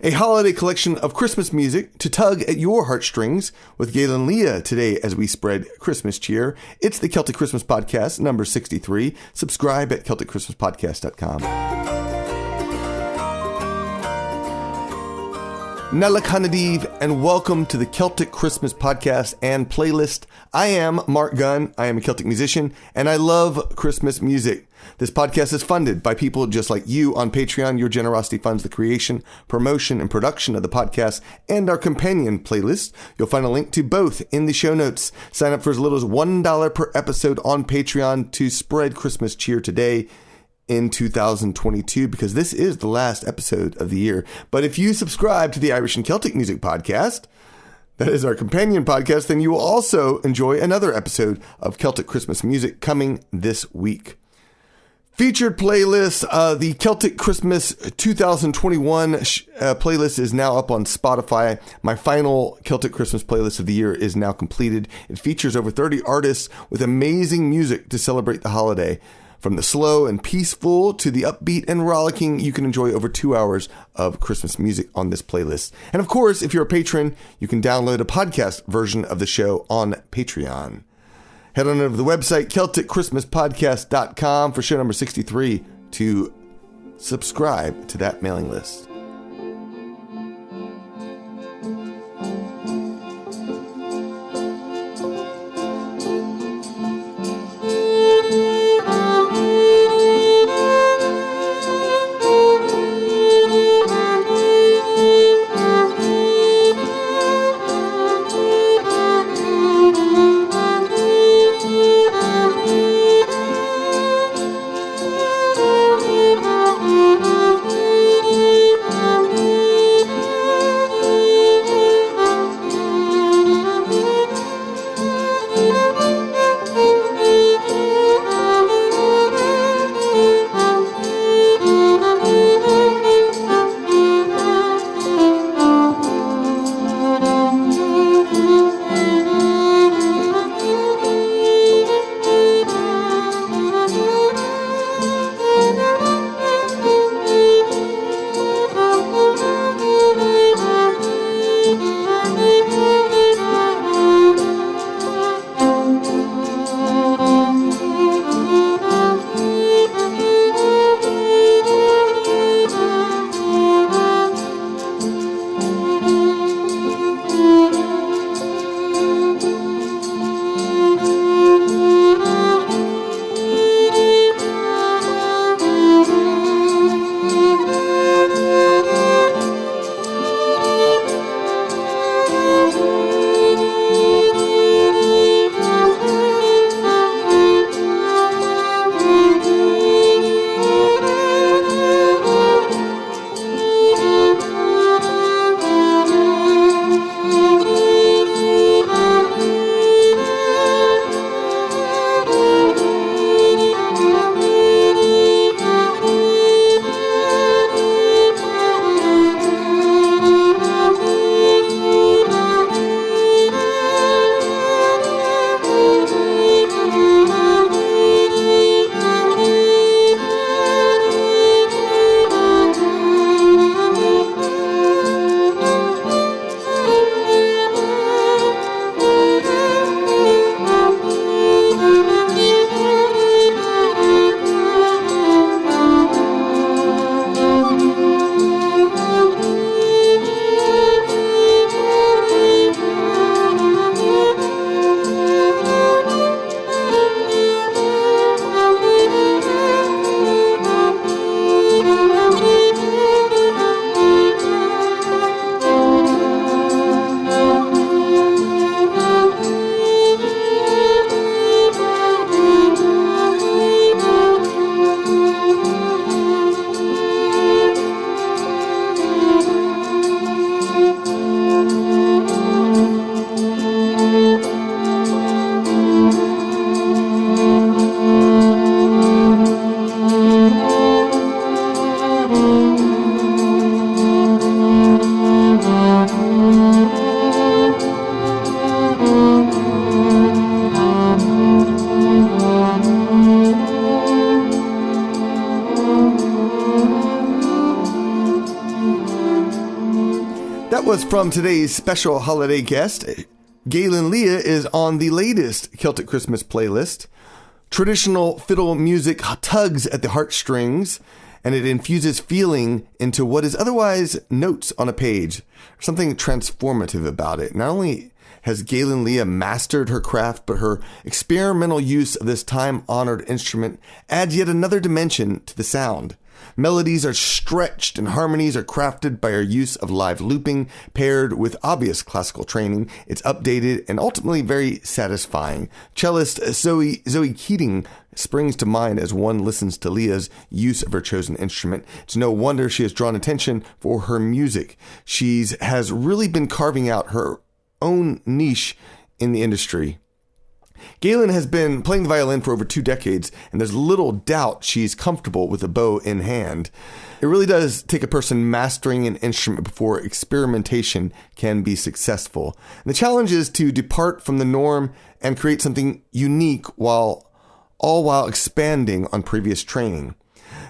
a holiday collection of Christmas music to tug at your heartstrings with Gaelynn Lea today as we spread Christmas cheer. It's the Celtic Christmas Podcast, number 63. Subscribe at CelticChristmasPodcast.com. Nalak Hanadiv, and welcome to the Celtic Christmas Podcast and playlist. I am Mark Gunn. I am a Celtic musician, and I love Christmas music. This podcast is funded by people just like you on Patreon. Your generosity funds the creation, promotion, and production of the podcast and our companion playlist. You'll find a link to both in the show notes. Sign up for as little as $1 per episode on Patreon to spread Christmas cheer today in 2022, because this is the last episode of the year. But if you subscribe to the Irish and Celtic Music Podcast, that is our companion podcast, then you will also enjoy another episode of Celtic Christmas music coming this week. Featured playlist, the Celtic Christmas 2021 playlist is now up on Spotify. My final Celtic Christmas playlist of the year is now completed. It features over 30 artists with amazing music to celebrate the holiday. From the slow and peaceful to the upbeat and rollicking, you can enjoy over 2 hours of Christmas music on this playlist. And of course, if you're a patron, you can download a podcast version of the show on Patreon. Head on over to the website, CelticChristmasPodcast.com, for show number 63 to subscribe to that mailing list. That was from today's special holiday guest. Gaelynn Lea is on the latest Celtic Christmas playlist. Traditional fiddle music tugs at the heartstrings, and it infuses feeling into what is otherwise notes on a page. Something transformative about it. Not only has Gaelynn Lea mastered her craft, but her experimental use of this time-honored instrument adds yet another dimension to the sound. Melodies are stretched and harmonies are crafted by her use of live looping, paired with obvious classical training. It's updated and ultimately very satisfying. Cellist Zoe Keating springs to mind as one listens to Lea's use of her chosen instrument. It's no wonder she has drawn attention for her music. She has really been carving out her own niche in the industry. Gaelynn has been playing the violin for over 2 decades, and there's little doubt she's comfortable with a bow in hand. It really does take a person mastering an instrument before experimentation can be successful. And the challenge is to depart from the norm and create something unique all while expanding on previous training.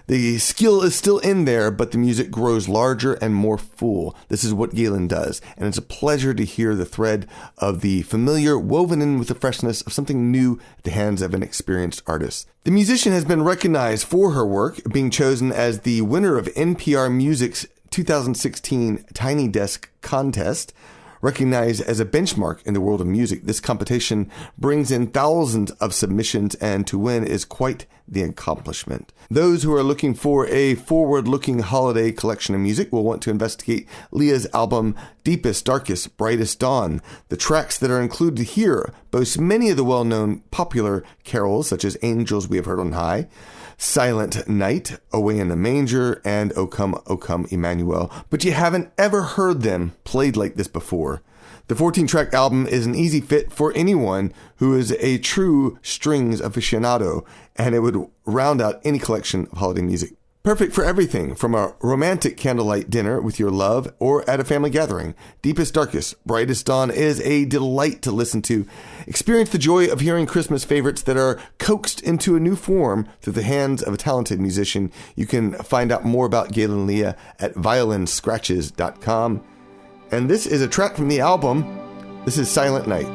The skill is still in there, but the music grows larger and more full. This is what Gaelynn does, and it's a pleasure to hear the thread of the familiar woven in with the freshness of something new at the hands of an experienced artist. The musician has been recognized for her work, being chosen as the winner of NPR Music's 2016 Tiny Desk Contest. Recognized as a benchmark in the world of music, this competition brings in thousands of submissions, and to win is quite the accomplishment. Those who are looking for a forward-looking holiday collection of music will want to investigate Lea's album Deepest, Darkest, Brightest Dawn. The tracks that are included here boast many of the well-known popular carols, such as Angels We Have Heard on High, Silent Night, Away in the Manger, and O Come, Emmanuel, but you haven't ever heard them played like this before. The 14-track album is an easy fit for anyone who is a true strings aficionado, and it would round out any collection of holiday music. Perfect for everything from a romantic candlelight dinner with your love or at a family gathering. Deepest, Darkest, Brightest Dawn is a delight to listen to. Experience the joy of hearing Christmas favorites that are coaxed into a new form through the hands of a talented musician. You can find out more about Gaelynn Lea at violinscratches.com. And this is a track from the album. This is Silent Night.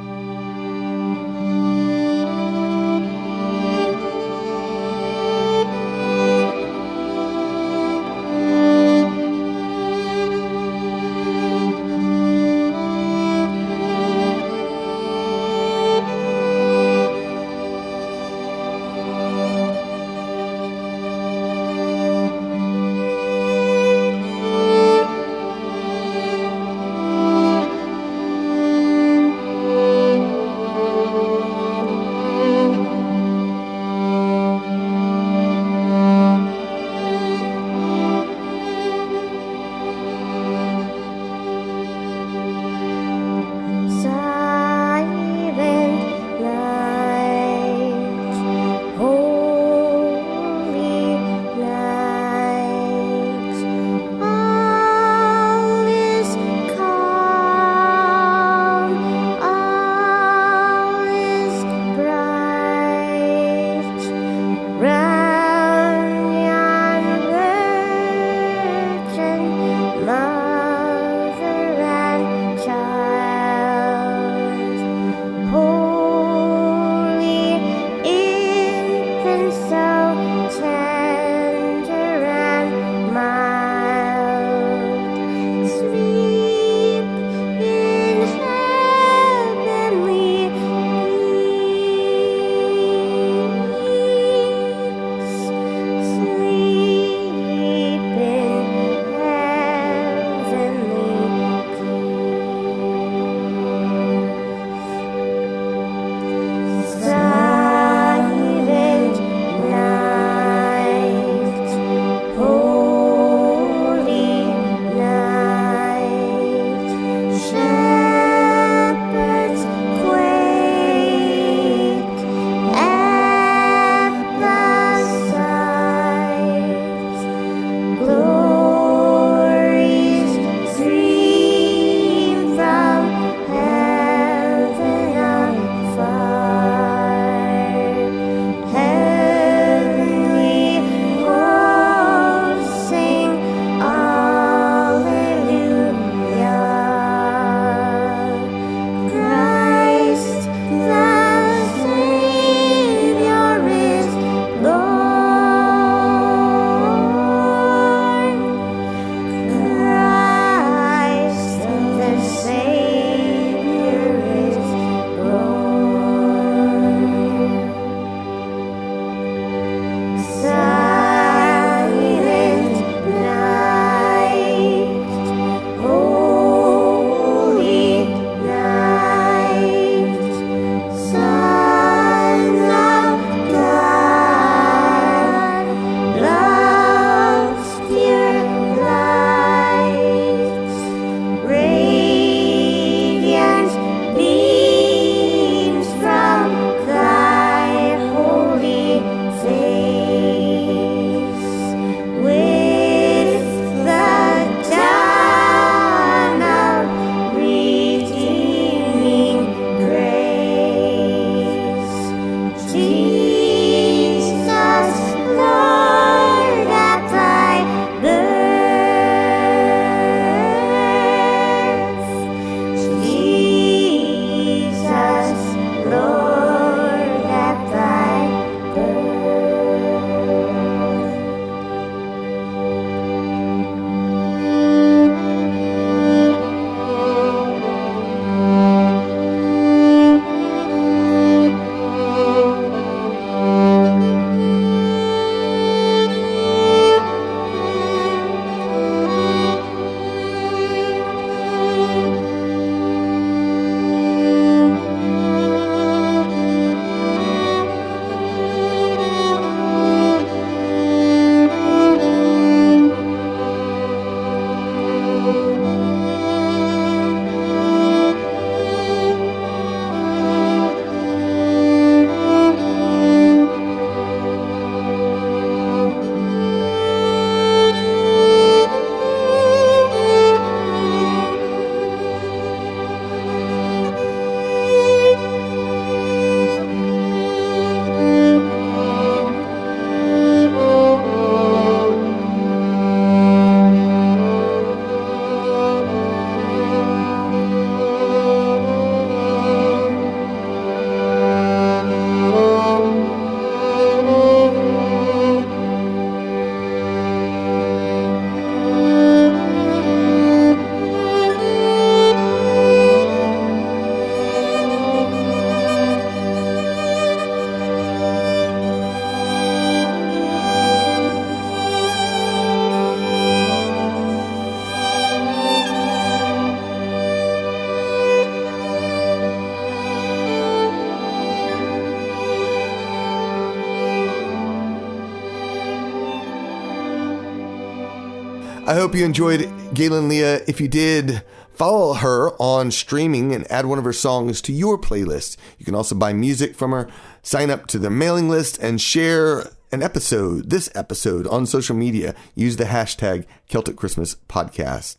I hope you enjoyed Gaelynn Lea. If you did, follow her on streaming and add one of her songs to your playlist. You can also buy music from her, sign up to the mailing list, and share this episode on social media. Use the hashtag Celtic Christmas Podcast.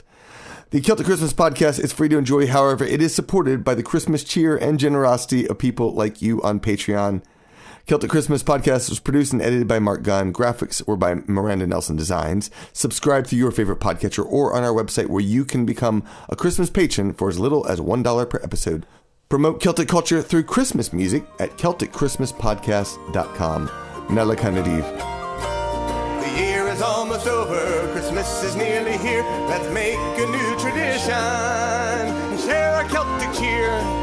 The Celtic Christmas Podcast is free to enjoy. However, it is supported by the Christmas cheer and generosity of people like you on Patreon. Celtic Christmas Podcast was produced and edited by Mark Gunn. Graphics were by Miranda Nelson Designs. Subscribe to your favorite podcatcher or on our website where you can become a Christmas patron for as little as $1 per episode. Promote Celtic culture through Christmas music at CelticChristmasPodcast.com. Nella Kanadiv. The year is almost over, Christmas is nearly here. Let's make a new tradition and share our Celtic cheer.